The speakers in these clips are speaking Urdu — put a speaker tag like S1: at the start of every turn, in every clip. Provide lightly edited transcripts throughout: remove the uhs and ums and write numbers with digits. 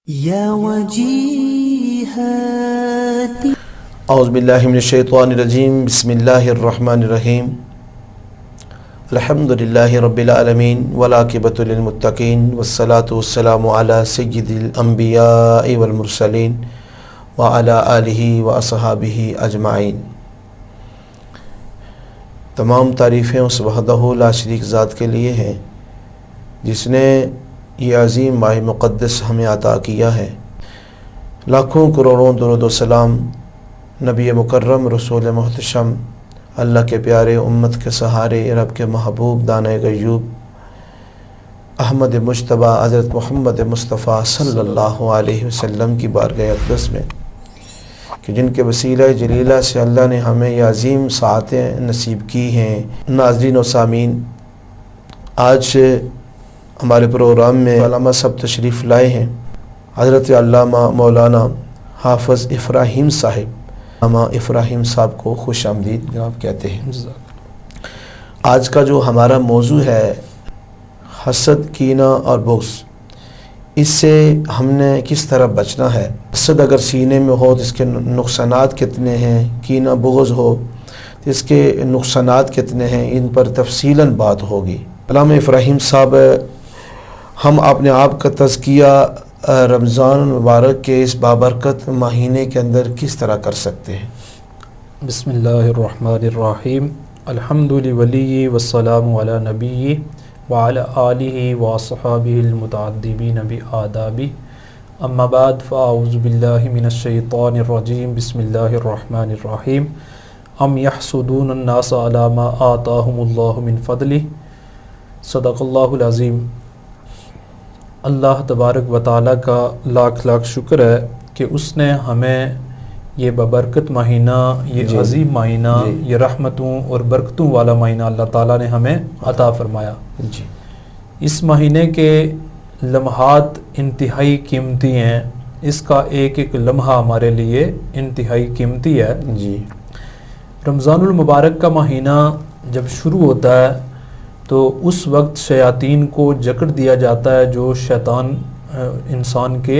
S1: یا وجیہتی
S2: اعوذ باللہ من الشیطان الرجیم بسم اللہ الرحمن الرحیم الحمدللہ رب العالمین والعاقبۃ للمتقین والصلاة والسلام علی سید الانبیاء والمرسلین وعلی آلہ واصحابہ اجمعین۔ تمام تعریفیں اس وحدہ لا شریک ذات کے لیے ہیں جس نے یہ عظیم ماہ مقدس ہمیں عطا کیا ہے۔ لاکھوں کروڑوں درود و سلام نبی مکرم رسول محتشم اللہ کے پیارے امت کے سہارے رب کے محبوب دانہ غیوب احمد مجتبیٰ حضرت محمد مصطفیٰ صلی اللہ علیہ وسلم کی بارگاہ اقدس میں کہ جن کے وسیلہ جلیلہ سے اللہ نے ہمیں یہ عظیم ساعتیں نصیب کی ہیں۔ ناظرین و سامعین، آج ہمارے پروگرام میں علامہ صاحب تشریف لائے ہیں۔ حضرت علامہ مولانا حافظ افراہیم صاحب، علامہ افراہیم صاحب کو خوش آمدید جناب کہتے ہیں۔ آج کا جو ہمارا موضوع ہے حسد، کینہ اور بغض، اس سے ہم نے کس طرح بچنا ہے۔ حسد اگر سینے میں ہو تو اس کے نقصانات کتنے ہیں، کینہ بغض ہو تو اس کے نقصانات کتنے ہیں، ان پر تفصیلاً بات ہوگی۔ علامہ افراہیم صاحب، ہم اپنے آپ کا تزکیہ رمضان المبارک کے اس بابرکت مہینے کے اندر کس طرح کر سکتے ہیں؟
S3: بسم اللہ الرحمن الرحیم، الحمد لولی والسلام علی نبی وعلی آلہ واصحابہ المتعدبین بآدابہ، اما بعد فاعوذ باللہ من الشیطان الرجیم، بسم اللہ الرحمن الرحیم، ام یحسدون الناس علی ما آتاہم اللہ من فضلہ، صدق اللہ العظیم۔ اللہ تبارک و تعالیٰ کا لاکھ لاکھ شکر ہے کہ اس نے ہمیں یہ ببرکت مہینہ، یہ عظیم مہینہ، یہ رحمتوں اور برکتوں والا مہینہ اللہ تعالیٰ نے ہمیں عطا فرمایا۔ اس مہینے کے لمحات انتہائی قیمتی ہیں، اس کا ایک ایک لمحہ ہمارے لیے انتہائی قیمتی ہے۔ رمضان المبارک کا مہینہ جب شروع ہوتا ہے تو اس وقت شیاطین کو جکڑ دیا جاتا ہے، جو شیطان انسان کے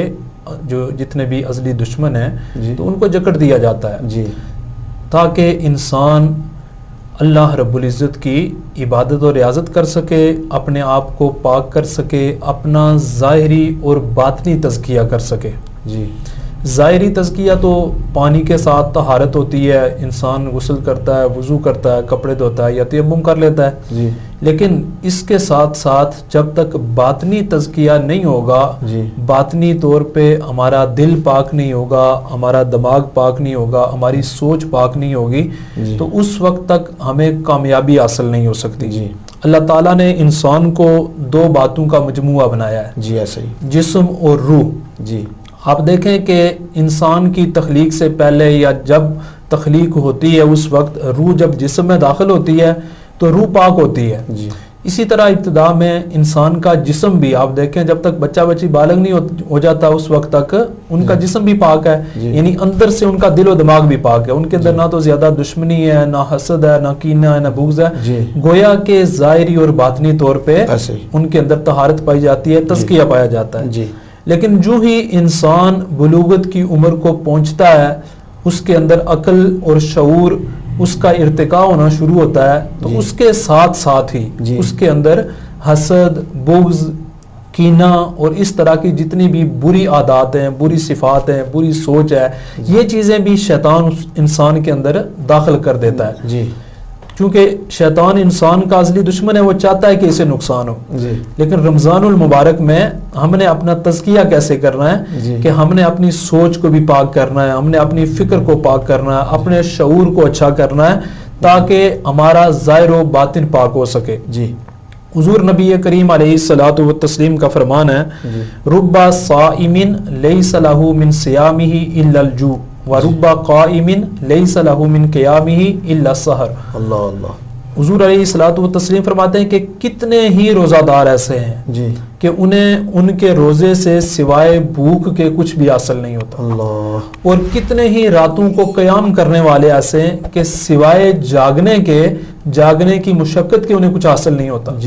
S3: جو جتنے بھی ازلی دشمن ہیں تو ان کو جکڑ دیا جاتا ہے تاکہ انسان اللہ رب العزت کی عبادت اور ریاضت کر سکے، اپنے آپ کو پاک کر سکے، اپنا ظاہری اور باطنی تزکیہ کر سکے۔ ظاہری تزکیہ تو پانی کے ساتھ طہارت ہوتی ہے، انسان غسل کرتا ہے، وضو کرتا ہے، کپڑے دھوتا ہے یا تیمم کر لیتا ہے، لیکن اس کے ساتھ ساتھ جب تک باطنی تزکیہ نہیں ہوگا، باطنی طور پہ ہمارا دل پاک نہیں ہوگا، ہمارا دماغ پاک نہیں ہوگا، ہماری سوچ پاک نہیں ہوگی، تو اس وقت تک ہمیں کامیابی حاصل نہیں ہو سکتی۔ اللہ تعالیٰ نے انسان کو دو باتوں کا مجموعہ بنایا ہے،
S2: ایسا ہی،
S3: جسم اور روح۔ آپ دیکھیں کہ انسان کی تخلیق سے پہلے یا جب تخلیق ہوتی ہے اس وقت روح جب جسم میں داخل ہوتی ہے تو روح پاک ہوتی ہے۔ اسی طرح ابتدا میں انسان کا جسم بھی، آپ دیکھیں جب تک بچہ بچی بالغ نہیں ہو جاتا اس وقت تک ان کا جسم بھی پاک ہے، یعنی اندر سے ان کا دل و دماغ بھی پاک ہے، ان کے اندر نہ تو زیادہ دشمنی ہے، نہ حسد ہے، نہ کینہ ہے، نہ بغض ہے۔ گویا کہ ظاہری اور باطنی طور پہ ان کے اندر طہارت پائی جاتی ہے، تزکیہ پایا جاتا ہے۔ لیکن جو ہی انسان بلوغت کی عمر کو پہنچتا ہے اس کے اندر عقل اور شعور اس کا ارتقاء ہونا شروع ہوتا ہے، تو اس کے ساتھ ساتھ ہی اس کے اندر حسد، بغض، کینہ اور اس طرح کی جتنی بھی بری عادات ہیں، بری صفات ہیں، بری سوچ ہے، یہ چیزیں بھی شیطان انسان کے اندر داخل کر دیتا ہے۔ چونکہ شیطان انسان کا اصلی دشمن ہے، وہ چاہتا ہے کہ اسے نقصان ہو۔ لیکن رمضان المبارک میں ہم نے اپنا تزکیہ کیسے کرنا ہے کہ ہم نے اپنی سوچ کو بھی پاک کرنا ہے، ہم نے اپنی فکر کو پاک کرنا ہے، اپنے شعور کو اچھا کرنا ہے تاکہ ہمارا ظاہر و باطن پاک ہو سکے۔ حضور نبی کریم علیہ الصلوۃ والتسلیم کا فرمان ہے، رب صائم لیس لہ من صیامہ الا الجوع وَرُبَّ قَائِمٍ لَيْسَ لَهُ مِنْ قِيَامِهِ إِلَّا السَّحَرُ۔ اللہ حضور علیہ الصلوۃ والتسلیم فرماتے ہیں کہ کتنے ہی روزہ دار ایسے ہیں کہ انہیں ان کے روزے سے سوائے بھوک کے کچھ بھی حاصل نہیں ہوتا، اور کتنے ہی راتوں کو قیام کرنے والے ایسے ہیں کہ سوائے جاگنے کی مشقت کے انہیں کچھ حاصل نہیں ہوتا۔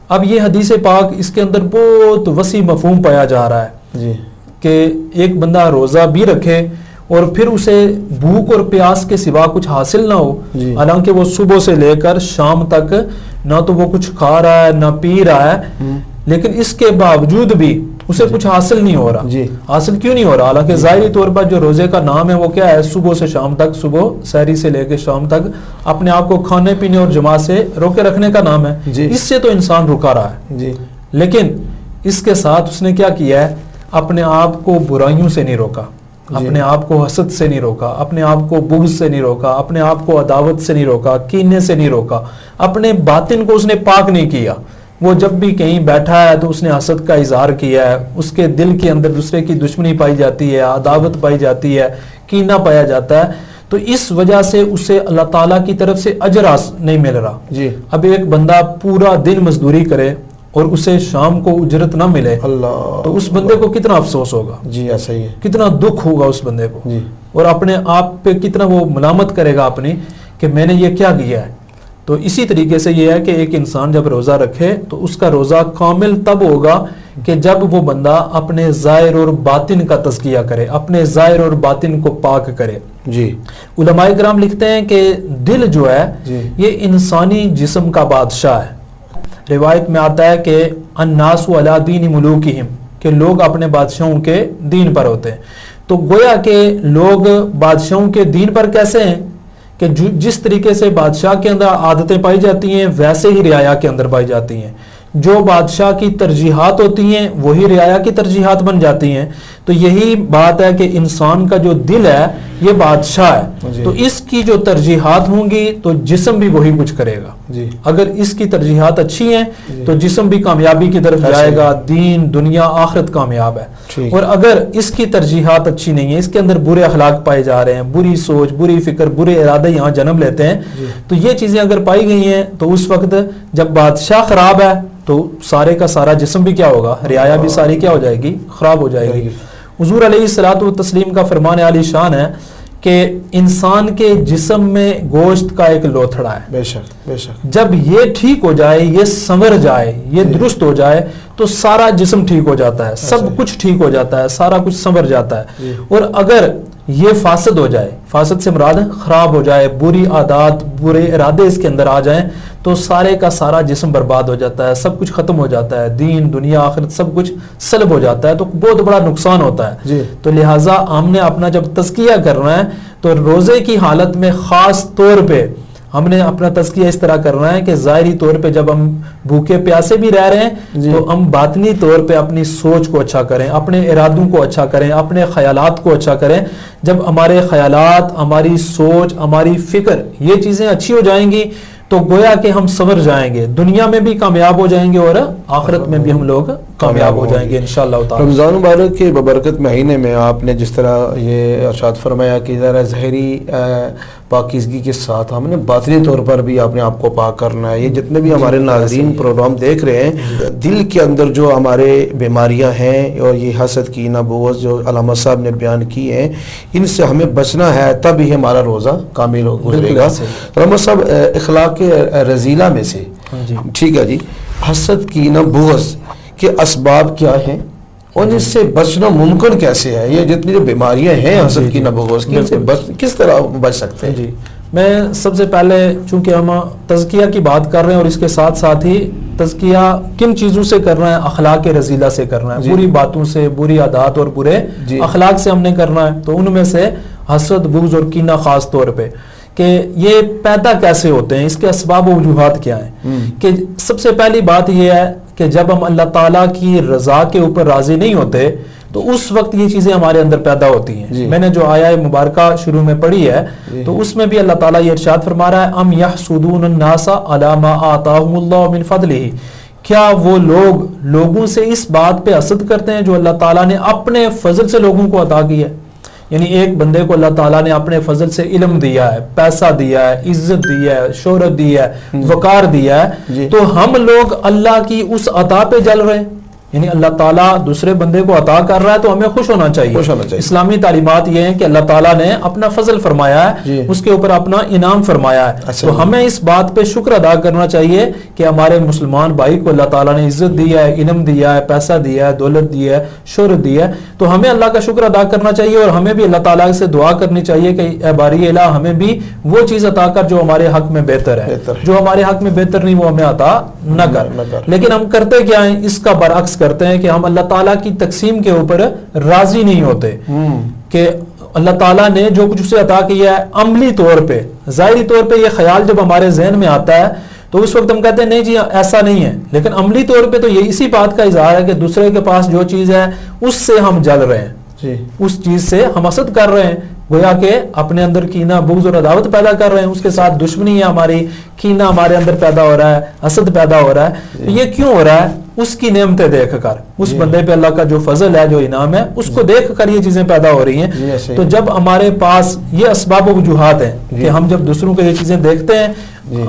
S3: اب یہ حدیث پاک اس کے اندر بہت وسیع مفہوم پایا جا رہا ہے کہ ایک بندہ روزہ بھی رکھے اور پھر اسے بھوک اور پیاس کے سوا کچھ حاصل نہ ہو، حالانکہ وہ صبح سے لے کر شام تک نہ تو وہ کچھ کھا رہا ہے نہ پی رہا ہے، لیکن اس کے باوجود بھی اسے کچھ حاصل نہیں ہو رہا۔ حاصل کیوں نہیں ہو رہا؟ حالانکہ ظاہری طور پر جو روزے کا نام ہے وہ کیا ہے؟ صبح سے شام تک، صبح سحری سے لے کے شام تک اپنے آپ کو کھانے پینے اور جماع سے روکے رکھنے کا نام ہے۔ اس سے تو انسان رکا رہا ہے، لیکن اس کے ساتھ اس نے کیا کیا ہے؟ اپنے آپ کو برائیوں سے نہیں روکا، اپنے آپ کو حسد سے نہیں روکا، اپنے آپ کو بغض سے نہیں روکا، اپنے آپ کو عداوت سے نہیں روکا، کینے سے نہیں روکا، اپنے باطن کو اس نے پاک نہیں کیا۔ وہ جب بھی کہیں بیٹھا ہے تو اس نے حسد کا اظہار کیا ہے، اس کے دل کے اندر دوسرے کی دشمنی پائی جاتی ہے، عداوت پائی جاتی ہے، کینہ پایا جاتا ہے، تو اس وجہ سے اسے اللہ تعالیٰ کی طرف سے اجر نہیں مل رہا۔ اب ایک بندہ پورا دن مزدوری کرے اور اسے شام کو اجرت نہ ملے تو اس بندے کو کتنا افسوس ہوگا،
S2: ایسا ہی ہے،
S3: کتنا دکھ ہوگا اس بندے کو، اور اپنے آپ پہ کتنا وہ ملامت کرے گا اپنی کہ میں نے یہ کیا کیا ہے۔ تو اسی طریقے سے یہ ہے کہ ایک انسان جب روزہ رکھے تو اس کا روزہ کامل تب ہوگا کہ جب وہ بندہ اپنے ظاہر اور باطن کا تزکیہ کرے، اپنے ظاہر اور باطن کو پاک کرے۔ علماء کرام لکھتے ہیں کہ دل جو ہے یہ انسانی جسم کا بادشاہ ہے۔ روایت میں آتا ہے کہ الناس علی دین ملوکہم، کہ لوگ اپنے بادشاہوں کے دین پر ہوتے ہیں۔ تو گویا کہ لوگ بادشاہوں کے دین پر کیسے ہیں کہ جس طریقے سے بادشاہ کے اندر عادتیں پائی جاتی ہیں ویسے ہی رعایا کے اندر پائی جاتی ہیں، جو بادشاہ کی ترجیحات ہوتی ہیں وہی رعایا کی ترجیحات بن جاتی ہیں۔ تو یہی بات ہے کہ انسان کا جو دل ہے یہ بادشاہ ہے، تو اس کی جو ترجیحات ہوں گی تو جسم بھی وہی کچھ کرے گا۔ اگر اس کی ترجیحات اچھی ہیں تو جسم بھی کامیابی کی طرف جائے گا، دین دنیا آخرت کامیاب ہے۔ اور اگر اس کی ترجیحات اچھی نہیں ہیں، اس کے اندر برے اخلاق پائے جا رہے ہیں، بری سوچ، بری فکر، برے ارادے یہاں جنم لیتے ہیں، تو یہ چیزیں اگر پائی گئی ہیں تو اس وقت جب بادشاہ خراب ہے تو سارے کا سارا جسم بھی کیا ہوگا؟ رعایا بھی ساری کیا ہو جائے گی؟ خراب ہو جائے گی۔ حضور علیہ الصلوۃ والتسلیم کا فرمان عالی شان ہے کہ انسان کے جسم میں گوشت کا ایک لوتھڑا ہے،
S2: بے شک بے شک،
S3: جب یہ ٹھیک ہو جائے، یہ سنور جائے، یہ درست ہو جائے تو سارا جسم ٹھیک ہو جاتا ہے، سب کچھ ٹھیک ہو جاتا ہے، سارا کچھ سنور جاتا ہے۔ اور اگر یہ فاسد ہو جائے، فاسد سے مراد خراب ہو جائے، بری عادات برے ارادے اس کے اندر آ جائیں تو سارے کا سارا جسم برباد ہو جاتا ہے، سب کچھ ختم ہو جاتا ہے، دین دنیا آخرت سب کچھ سلب ہو جاتا ہے، تو بہت بڑا نقصان ہوتا ہے۔ تو لہٰذا ہم نے اپنا جب تزکیہ کرنا ہے تو روزے کی حالت میں خاص طور پہ ہم نے اپنا تزکیہ اس طرح کرنا ہے کہ ظاہری طور پہ جب ہم بھوکے پیاسے بھی رہ رہے ہیں تو ہم باطنی طور پہ اپنی سوچ کو اچھا کریں، اپنے ارادوں کو اچھا کریں، اپنے خیالات کو اچھا کریں۔ جب ہمارے خیالات، ہماری سوچ، ہماری فکر یہ چیزیں اچھی ہو جائیں گی تو گویا کہ ہم سنور جائیں گے، دنیا میں بھی کامیاب ہو جائیں گے اور آخرت میں بھی ہم لوگ کامیاب ہو جائیں گے انشاءاللہ تعالی۔
S2: رمضان مبارک کے ببرکت مہینے میں آپ نے جس طرح یہ ارشاد فرمایا کہ ذرا ظاہری پاکیزگی کے ساتھ ہم نے باطنی طور پر بھی اپنے آپ کو پاک کرنا ہے۔ یہ جتنے بھی ہمارے ناظرین پروگرام دیکھ رہے ہیں، دل کے اندر جو ہمارے بیماریاں ہیں اور یہ حسد کی بغض جو علامہ صاحب نے بیان کی ہیں، ان سے ہمیں بچنا ہے، تب ہی ہمارا روزہ کامل ہو گزرے گا۔ علامہ صاحب اخلاق رذیلہ میں سے ٹھیک ہے جی، حسد کی بغض کے اسباب کیا ہیں اور اس سے بچنا ممکن کیسے ہے؟ یہ جتنی جو بیماریاں ہیں حسد کی بغض کی، ان سے کس طرح بچ سکتے ہیں؟
S3: جی میں سب سے پہلے چونکہ ہم تزکیہ کی بات کر رہے ہیں اور اس کے ساتھ ساتھ ہی تزکیہ کن چیزوں سے کرنا ہے؟ اخلاق رذیلہ سے کرنا ہے، بری باتوں سے، بری عادات اور برے اخلاق سے ہم نے کرنا ہے۔ تو ان میں سے حسد، بغض اور کینہ خاص طور پہ کہ یہ پیدا کیسے ہوتے ہیں، اس کے اسباب و وجوہات کیا ہیں؟ کہ سب سے پہلی بات یہ ہے کہ جب ہم اللہ تعالیٰ کی رضا کے اوپر راضی نہیں ہوتے تو اس وقت یہ چیزیں ہمارے اندر پیدا ہوتی ہیں۔ میں نے جو آیہ مبارکہ شروع میں پڑھی ہے تو اس میں بھی اللہ تعالیٰ یہ ارشاد فرما رہا ہے ام یحسدون الناس علی ما آتاہم اللہ من فضلہ، کیا وہ لوگوں سے اس بات پہ حسد کرتے ہیں جو اللہ تعالیٰ نے اپنے فضل سے لوگوں کو عطا کیا ہے؟ یعنی ایک بندے کو اللہ تعالیٰ نے اپنے فضل سے علم دیا ہے، پیسہ دیا ہے، عزت دیا ہے، شہرت دیا ہے، وقار دیا ہے، تو ہم لوگ اللہ کی اس عطا پہ جل رہے ہیں، یعنی اللہ تعالیٰ دوسرے بندے کو عطا کر رہا ہے تو ہمیں خوش ہونا چاہیے. اسلامی تعلیمات یہ ہیں کہ اللہ تعالیٰ نے اپنا فضل فرمایا ہے, اس کے اوپر اپنا انعام فرمایا ہے, تو ہمیں اس بات پہ شکر ادا کرنا چاہیے کہ ہمارے مسلمان بھائی کو اللہ تعالیٰ نے عزت دیا ہے, علم دیا ہے, پیسہ دیا ہے, دولت دیا ہے, شہرت دیا ہے, تو ہمیں اللہ کا شکر ادا کرنا چاہیے. اور ہمیں بھی اللہ تعالیٰ سے دعا کرنی چاہیے کہ اے باری الہ ہمیں بھی وہ چیز عطا کر جو ہمارے حق میں بہتر ہے, جو ہمارے حق میں بہتر نہیں وہ ہمیں عطا نہ کر. لیکن ہم کرتے کیا ہیں, اس کا برعکس کرتے ہیں کہ ہم اللہ تعالیٰ کی تقسیم کے اوپر راضی نہیں ہوتے کہ اللہ تعالیٰ نے جو کچھ اسے عطا کیا ہے عملی طور پہ, ظاہری طور پہ یہ خیال جب ہمارے ذہن میں آتا ہے تو اس وقت ہم کہتے ہیں نہیں جی ایسا نہیں ہے, لیکن عملی طور پہ تو یہ اسی بات کا اظہار ہے کہ دوسرے کے پاس جو چیز ہے اس سے ہم جل رہے ہیں, اس چیز سے ہم حسد کر رہے ہیں, گویا کہ اپنے اندر کینہ, بغض اور عداوت پیدا کر رہے ہیں, اس کے ساتھ دشمنی ہے ہماری, کینہ ہمارے اندر پیدا ہو رہا ہے, حسد پیدا ہو رہا ہے. یہ کیوں ہو رہا ہے؟ اس کی نعمتیں دیکھ کر, اس بندے پہ اللہ کا جو فضل ہے, جو انعام ہے, اس کو دیکھ کر یہ چیزیں پیدا ہو رہی ہیں. تو جب ہمارے پاس یہ اسباب و وجوہات ہیں کہ ہم جب دوسروں کو یہ چیزیں دیکھتے ہیں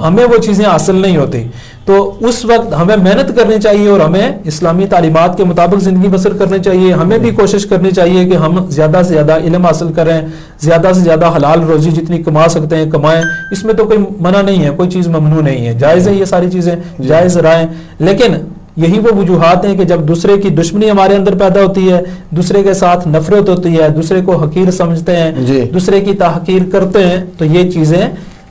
S3: ہمیں وہ چیزیں حاصل نہیں ہوتی, تو اس وقت ہمیں محنت کرنی چاہیے اور ہمیں اسلامی تعلیمات کے مطابق زندگی بسر کرنی چاہیے. ہمیں بھی کوشش کرنی چاہیے کہ ہم زیادہ سے زیادہ علم حاصل کریں, زیادہ سے زیادہ حلال روزی جتنی کما سکتے ہیں کمائیں. اس میں تو کوئی منع نہیں ہے, کوئی چیز ممنوع نہیں ہے, جائز ہے, یہ ساری چیزیں جائز رائیں. لیکن یہی وہ وجوہات ہیں کہ جب دوسرے کی دشمنی ہمارے اندر پیدا ہوتی ہے, دوسرے کے ساتھ نفرت ہوتی ہے, دوسرے کو حقیر سمجھتے ہیں, دوسرے کی تحقیر کرتے ہیں, تو یہ چیزیں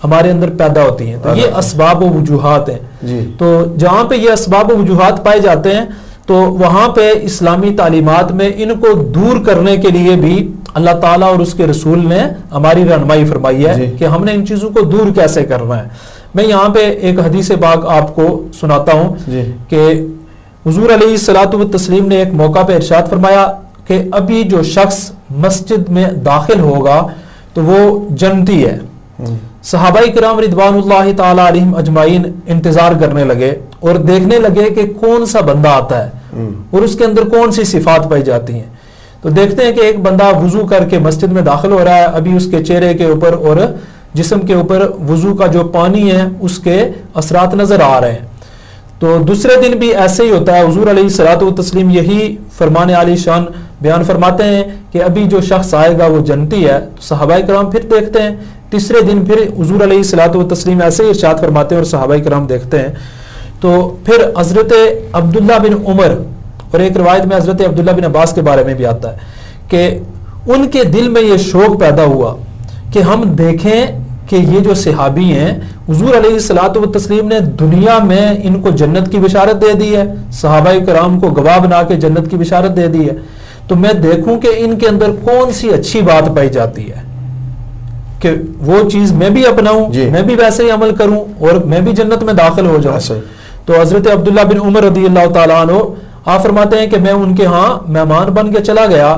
S3: ہمارے اندر پیدا ہوتی ہیں. تو یہ اسباب و وجوہات ہیں. تو جہاں پہ یہ اسباب و وجوہات پائے جاتے ہیں تو وہاں پہ اسلامی تعلیمات میں ان کو دور کرنے کے لیے بھی اللہ تعالیٰ اور اس کے رسول نے ہماری رہنمائی فرمائی ہے کہ ہم نے ان چیزوں کو دور کیسے کرنا ہے. میں یہاں پہ ایک حدیث پاک آپ کو سناتا ہوں کہ حضور علیہ الصلوۃ والتسلیم نے ایک موقع پہ ارشاد فرمایا کہ ابھی جو شخص مسجد میں داخل ہوگا تو وہ جنتی ہے. صحابہ کرام رضوان اللہ تعالی علیہم اجمعین انتظار کرنے لگے اور دیکھنے لگے کہ کون سا بندہ آتا ہے اور اس کے اندر کون سی صفات پائی جاتی ہیں. تو دیکھتے ہیں کہ ایک بندہ وضو کر کے مسجد میں داخل ہو رہا ہے, ابھی اس کے چہرے کے اوپر اور جسم کے اوپر وضو کا جو پانی ہے اس کے اثرات نظر آ رہے ہیں. تو دوسرے دن بھی ایسے ہی ہوتا ہے. حضور علیہ الصلوۃ والتسلیم یہی فرمان عالی شان بیان فرماتے ہیں کہ ابھی جو شخص آئے گا وہ جنتی ہے. تو صحابہ کرام پھر دیکھتے ہیں, تیسرے دن پھر حضور علیہ الصلوۃ والتسلیم ایسے ہی ارشاد فرماتے ہیں اور صحابہ کرام دیکھتے ہیں. تو پھر حضرت عبداللہ بن عمر اور ایک روایت میں حضرت عبداللہ بن عباس کے بارے میں بھی آتا ہے کہ ان کے دل میں یہ شوق پیدا ہوا کہ ہم دیکھیں کہ یہ جو صحابی ہیں حضور علیہ الصلوۃ والتسلیم نے دنیا میں ان کو جنت کی بشارت دے دی ہے, صحابہ کرام کو گواہ بنا کے جنت کی بشارت دے دی ہے, تو میں دیکھوں کہ ان کے اندر کون سی اچھی بات پائی جاتی ہے کہ وہ چیز میں بھی اپناؤں, میں بھی ویسے ہی عمل کروں اور میں بھی جنت میں داخل ہو جاؤں. تو حضرت عبداللہ بن عمر رضی اللہ تعالیٰ عنہ آپ فرماتے ہیں کہ میں ان کے ہاں مہمان بن کے چلا گیا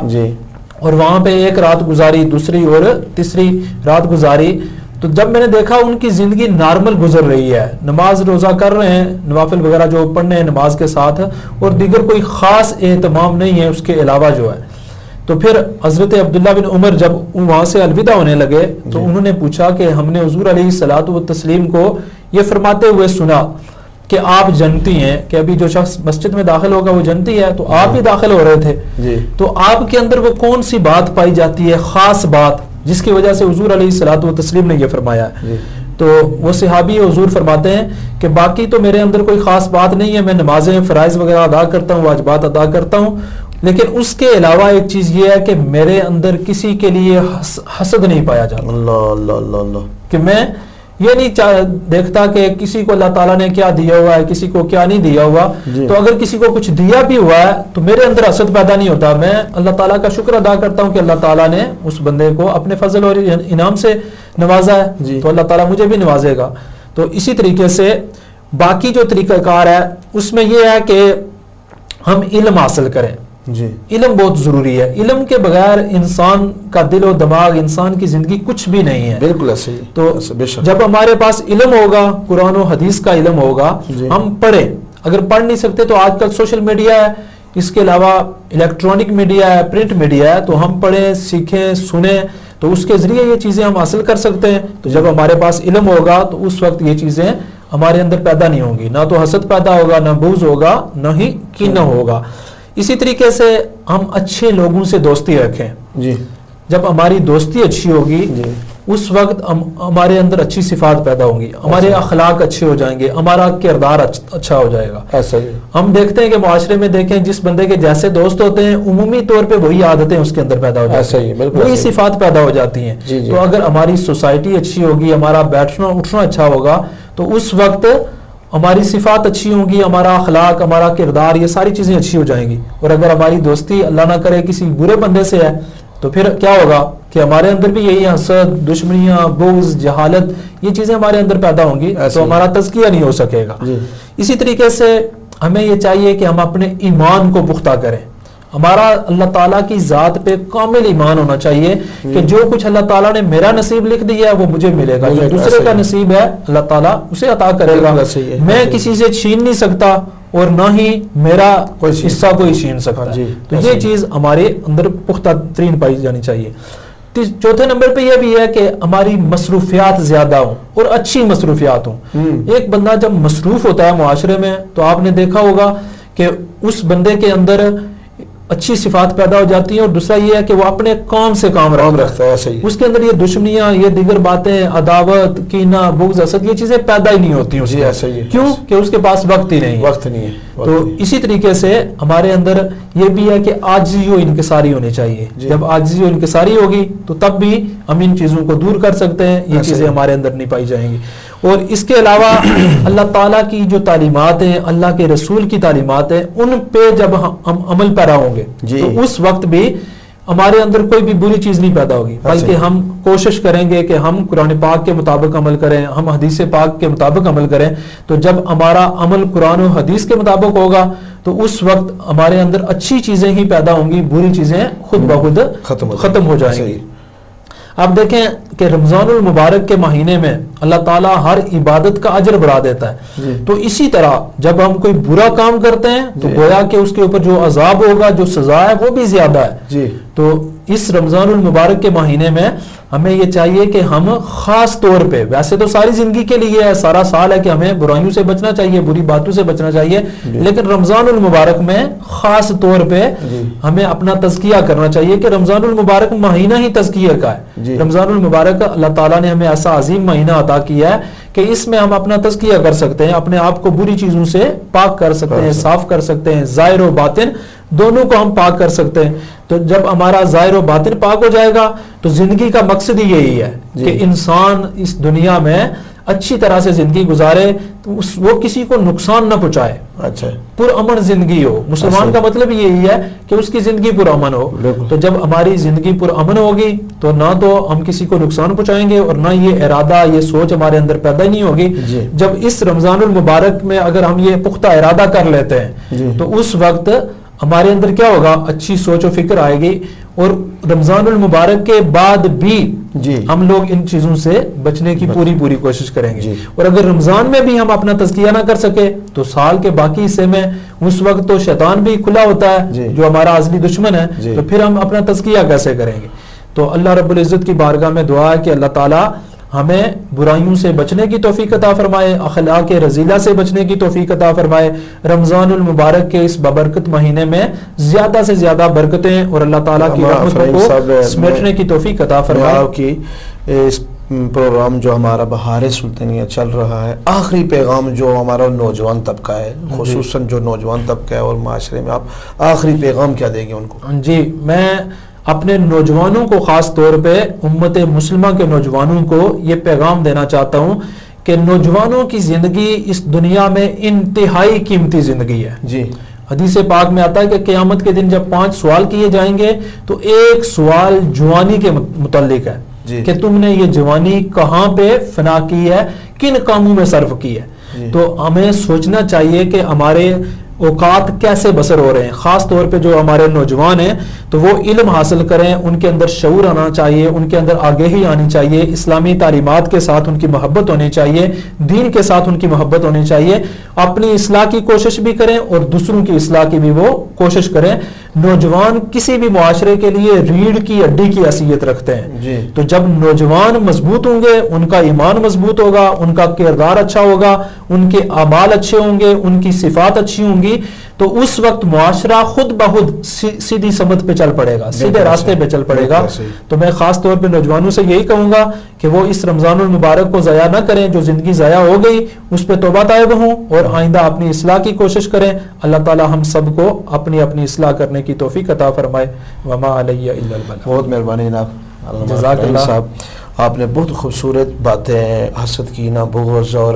S3: اور وہاں پہ ایک رات گزاری, دوسری اور تیسری رات گزاری. تو جب میں نے دیکھا ان کی زندگی نارمل گزر رہی ہے, نماز روزہ کر رہے ہیں, نوافل وغیرہ جو پڑھنے ہیں نماز کے ساتھ, اور دیگر کوئی خاص اہتمام نہیں ہے اس کے علاوہ جو ہے. تو پھر حضرت عبداللہ بن عمر جب وہاں سے الوداع ہونے لگے تو انہوں نے پوچھا کہ ہم نے حضور علیہ الصلوۃ والتسلیم کو یہ فرماتے ہوئے سنا کہ آپ جنتی ہیں, کہ ابھی جو شخص مسجد میں داخل ہوگا وہ جنتی ہے, تو آپ ہی داخل ہو رہے تھے, تو آپ کے اندر وہ کون سی بات پائی جاتی ہے, خاص بات, جس کی وجہ سے حضور علیہ الصلوۃ والتسلیم نے یہ فرمایا ہے. تو وہ صحابی حضور فرماتے ہیں کہ باقی تو میرے اندر کوئی خاص بات نہیں ہے, میں نمازیں فرائض وغیرہ ادا کرتا ہوں, واجبات ادا کرتا ہوں, لیکن اس کے علاوہ ایک چیز یہ ہے کہ میرے اندر کسی کے لیے حسد نہیں پایا جاتا. اللہ اللہ اللہ اللہ, کہ میں یہ نہیں دیکھتا کہ کسی کو اللہ تعالیٰ نے کیا دیا ہوا ہے, کسی کو کیا نہیں دیا ہوا. تو اگر کسی کو کچھ دیا بھی ہوا ہے تو میرے اندر حسد پیدا نہیں ہوتا. میں اللہ تعالیٰ کا شکر ادا کرتا ہوں کہ اللہ تعالیٰ نے اس بندے کو اپنے فضل اور انعام سے نوازا ہے, تو اللہ تعالیٰ مجھے بھی نوازے گا. تو اسی طریقے سے باقی جو طریقہ کار ہے اس میں یہ ہے کہ ہم علم حاصل کریں. علم بہت ضروری ہے. علم کے بغیر انسان کا دل و دماغ, انسان کی زندگی کچھ بھی نہیں ہے. بالکل ایسے ہی. تو جب ہمارے پاس علم ہوگا, قرآن و حدیث کا علم ہوگا, ہم پڑھیں. اگر پڑھ نہیں سکتے تو آج کل سوشل میڈیا ہے, اس کے علاوہ الیکٹرانک میڈیا ہے, پرنٹ میڈیا ہے, تو ہم پڑھیں, سیکھیں, سنیں, تو اس کے ذریعے یہ چیزیں ہم حاصل کر سکتے ہیں. تو جب ہمارے پاس علم ہوگا تو اس وقت یہ چیزیں ہمارے اندر پیدا نہیں ہوں گی، نہ تو حسد پیدا ہوگا، نہ بغض ہوگا، نہ ہی کینہ ہوگا۔ اسی طریقے سے ہم اچھے لوگوں سے دوستی رکھیں
S2: جی،
S3: جب ہماری دوستی اچھی ہوگی
S2: جی،
S3: اس وقت ہمارے اندر اچھی صفات پیدا ہوں گی، ہمارے اخلاق اچھے ہو جائیں گے، ہمارا کردار اچھا ہو جائے گا۔
S2: ایسا ہی
S3: ہم دیکھتے ہیں کہ معاشرے میں دیکھیں جس بندے کے جیسے دوست ہوتے ہیں عمومی طور پہ وہی عادتیں اس کے اندر پیدا ہو
S2: ایسا
S3: جاتی
S2: ہی،
S3: ہیں،
S2: بالکل
S3: وہی
S2: ایسا ہی۔
S3: صفات پیدا ہو جاتی ہیں۔
S2: جی، جی۔
S3: تو اگر ہماری سوسائٹی اچھی ہوگی، ہمارا بیٹھنا اٹھنا اچھا ہوگا، تو اس وقت ہماری صفات اچھی ہوں گی، ہمارا اخلاق، ہمارا کردار، یہ ساری چیزیں اچھی ہو جائیں گی۔ اور اگر ہماری دوستی اللہ نہ کرے کسی برے بندے سے ہے تو پھر کیا ہوگا کہ ہمارے اندر بھی یہی حسد، دشمنیاں، بغض، جہالت، یہ چیزیں ہمارے اندر پیدا ہوں گی، تو ہمارا تزکیہ نہیں ہو سکے گا۔
S2: جی۔
S3: اسی طریقے سے ہمیں یہ چاہیے کہ ہم اپنے ایمان کو پختہ کریں، ہمارا اللہ تعالیٰ کی ذات پہ کامل ایمان ہونا چاہیے کہ جو کچھ اللہ تعالیٰ نے میرا نصیب لکھ دیا ہے وہ مجھے ملے گا، جو دوسرے کا نصیب ہے اللہ تعالیٰ اسے عطا کرے گا، میں کسی سے چھین نہیں سکتا اور نہ ہی میرا حصہ کوئی چھین سکتا ہے۔ تو یہ چیز ہمارے اندر پختہ ترین پائی جانی چاہیے۔ چوتھے نمبر پہ یہ بھی ہے کہ ہماری مصروفیات زیادہ ہوں اور اچھی مصروفیات ہوں۔ ایک بندہ جب مصروف ہوتا ہے معاشرے میں تو آپ نے دیکھا ہوگا کہ اس بندے کے اندر اچھی صفات پیدا ہو جاتی ہیں، اور دوسرا یہ ہے کہ وہ اپنے کام سے کام رکھتا ہے، اس کے اندر یہ دشمنیاں، یہ دیگر باتیں، عداوت، کینہ، بغض، حسد، یہ چیزیں پیدا ہی نہیں ہوتی ہیں۔ کیوں کہ اس کے پاس وقت ہی نہیں ہے۔ تو اسی طریقے سے ہمارے اندر یہ بھی ہے کہ عاجزی و انکساری ہونی چاہیے۔ جب عاجزی و انکساری ہوگی تو تب بھی ہم ان چیزوں کو دور کر سکتے ہیں، یہ چیزیں ہمارے اندر نہیں پائی جائیں گی۔ اور اس کے علاوہ اللہ تعالیٰ کی جو تعلیمات ہیں، اللہ کے رسول کی تعلیمات ہیں، ان پہ جب ہم عمل پیرا ہوں گے تو اس وقت بھی ہمارے اندر کوئی بھی بری چیز نہیں پیدا ہوگی، بلکہ ہم کوشش کریں گے کہ ہم قرآن پاک کے مطابق عمل کریں، ہم حدیث پاک کے مطابق عمل کریں۔ تو جب ہمارا عمل قرآن و حدیث کے مطابق ہوگا تو اس وقت ہمارے اندر اچھی چیزیں ہی پیدا ہوں گی، بری چیزیں خود بخود ختم ہو جائیں گی۔ آپ دیکھیں کہ رمضان المبارک کے مہینے میں اللہ تعالیٰ ہر عبادت کا اجر بڑھا دیتا ہے، تو اسی طرح جب ہم کوئی برا کام کرتے ہیں تو گویا کہ اس کے اوپر جو عذاب ہوگا، جو سزا ہے، وہ بھی زیادہ ہے۔ تو اس رمضان المبارک کے مہینے میں ہمیں یہ چاہیے کہ ہم خاص طور پہ، ویسے تو ساری زندگی کے لیے ہے، سارا سال ہے کہ ہمیں برائیوں سے بچنا چاہیے، بری باتوں سے بچنا چاہیے، لیکن رمضان المبارک میں خاص طور پہ ہمیں اپنا تزکیہ کرنا چاہیے کہ رمضان المبارک مہینہ ہی تزکیہ کا ہے۔ رمضان المبارک اللہ تعالیٰ نے ہمیں ایسا عظیم مہینہ عطا کیا ہے کہ اس میں ہم اپنا تزکیہ کر سکتے ہیں، اپنے آپ کو بری چیزوں سے پاک کر سکتے ہیں، صاف کر سکتے ہیں، ظاہر و باطن دونوں کو ہم پاک کر سکتے ہیں۔ تو جب ہمارا ظاہر و باطن پاک ہو جائے گا تو زندگی کا مقصد ہی یہی ہے کہ انسان اس دنیا میں اچھی طرح سے زندگی گزارے، وہ کسی کو نقصان نہ پہنچائے، پرامن زندگی ہو۔ مسلمان کا مطلب یہی ہے کہ اس کی زندگی پرامن ہو۔ تو جب ہماری زندگی پرامن ہوگی تو نہ تو ہم کسی کو نقصان پہنچائیں گے اور نہ یہ ارادہ، یہ سوچ ہمارے اندر پیدا ہی نہیں ہوگی۔ جب اس رمضان المبارک میں اگر ہم یہ پختہ ارادہ کر لیتے ہیں تو اس وقت ہمارے اندر کیا ہوگا، اچھی سوچ و فکر آئے گی، اور رمضان المبارک کے بعد بھی ہم لوگ ان چیزوں سے بچنے کی پوری کوشش کریں گے۔ اور اگر رمضان میں بھی ہم اپنا تزکیہ نہ کر سکے تو سال کے باقی حصے میں اس وقت تو شیطان بھی کھلا ہوتا ہے جو ہمارا اصلی دشمن ہے، تو پھر ہم اپنا تزکیہ کیسے کریں گے؟ تو اللہ رب العزت کی بارگاہ میں دعا ہے کہ اللہ تعالیٰ ہمیں برائیوں سے بچنے کی توفیق عطا فرمائے، اخلاق رذیلہ سے بچنے کی توفیق عطا فرمائے، رمضان المبارک کے اس ببرکت مہینے میں زیادہ سے زیادہ برکتیں اور اللہ تعالیٰ کی رحمتوں کو سمیٹنے کی توفیق عطا فرمائے۔
S2: کہ اس پروگرام جو ہمارا بہار سلطانیہ چل رہا ہے، آخری پیغام جو ہمارا نوجوان طبقہ ہے، خصوصاً جو نوجوان طبقہ ہے اور معاشرے میں، آپ آخری پیغام کیا دیں گے ان کو؟
S3: جی، میں اپنے نوجوانوں کو، خاص طور پہ امت مسلمہ کے نوجوانوں کو یہ پیغام دینا چاہتا ہوں کہ نوجوانوں کی زندگی اس دنیا میں انتہائی قیمتی زندگی ہے۔ حدیث پاک میں آتا ہے کہ قیامت کے دن جب 5 سوال کیے جائیں گے تو ایک سوال جوانی کے متعلق ہے کہ تم نے یہ جوانی کہاں پہ فنا کی ہے، کن کاموں میں صرف کی ہے۔ تو ہمیں سوچنا چاہیے کہ ہمارے اوقات کیسے بسر ہو رہے ہیں، خاص طور پہ جو ہمارے نوجوان ہیں تو وہ علم حاصل کریں، ان کے اندر شعور آنا چاہیے، ان کے اندر آگہی آنی چاہیے، اسلامی تعلیمات کے ساتھ ان کی محبت ہونی چاہیے، دین کے ساتھ ان کی محبت ہونی چاہیے، اپنی اصلاح کی کوشش بھی کریں اور دوسروں کی اصلاح کی بھی وہ کوشش کریں۔ نوجوان کسی بھی معاشرے کے لیے ریڑھ کی ہڈی کی حیثیت رکھتے ہیں، تو جب نوجوان مضبوط ہوں گے، ان کا ایمان مضبوط ہوگا، ان کا کردار اچھا ہوگا، ان کے اعمال اچھے ہوں گے، ان کی صفات اچھی ہوں گی، تو اس وقت معاشرہ خود بخود سیدھی سمت پہ چل پڑے گا، سیدھے راستے پہ چل پڑے گا۔ تو میں خاص طور پہ نوجوانوں سے یہی کہوں گا کہ وہ اس رمضان المبارک کو ضائع نہ کریں، جو زندگی ضائع ہو گئی اس پہ توبہ طائب ہوں اور آئندہ اپنی اصلاح کی کوشش کریں۔ اللہ تعالی ہم سب کو اپنی اپنی اصلاح کرنے کی توفیق عطا فرمائے۔ وما علی الا البلاغ۔
S2: بہت مہربانی جناب،
S3: جزاک اللہ
S2: صاحب، آپ نے بہت خوبصورت باتیں حسد کی نہ بغض اور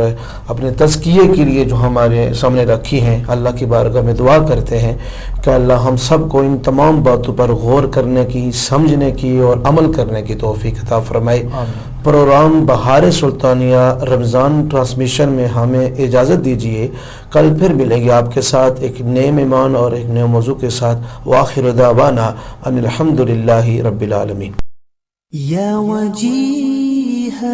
S2: اپنے تزکیے کے لیے جو ہمارے سامنے رکھی ہیں۔ اللہ کی بارگاہ میں دعا کرتے ہیں کہ اللہ ہم سب کو ان تمام باتوں پر غور کرنے کی، سمجھنے کی اور عمل کرنے کی توفیق عطا فرمائے۔ پروگرام بہار سلطانیہ رمضان ٹرانسمیشن میں ہمیں اجازت دیجیے، کل پھر ملیں گے آپ کے ساتھ ایک نئے مہمان اور ایک نئے موضوع کے ساتھ۔ وآخر دعوانا ان الحمدللہ رب العالمین۔
S1: یا وجیہا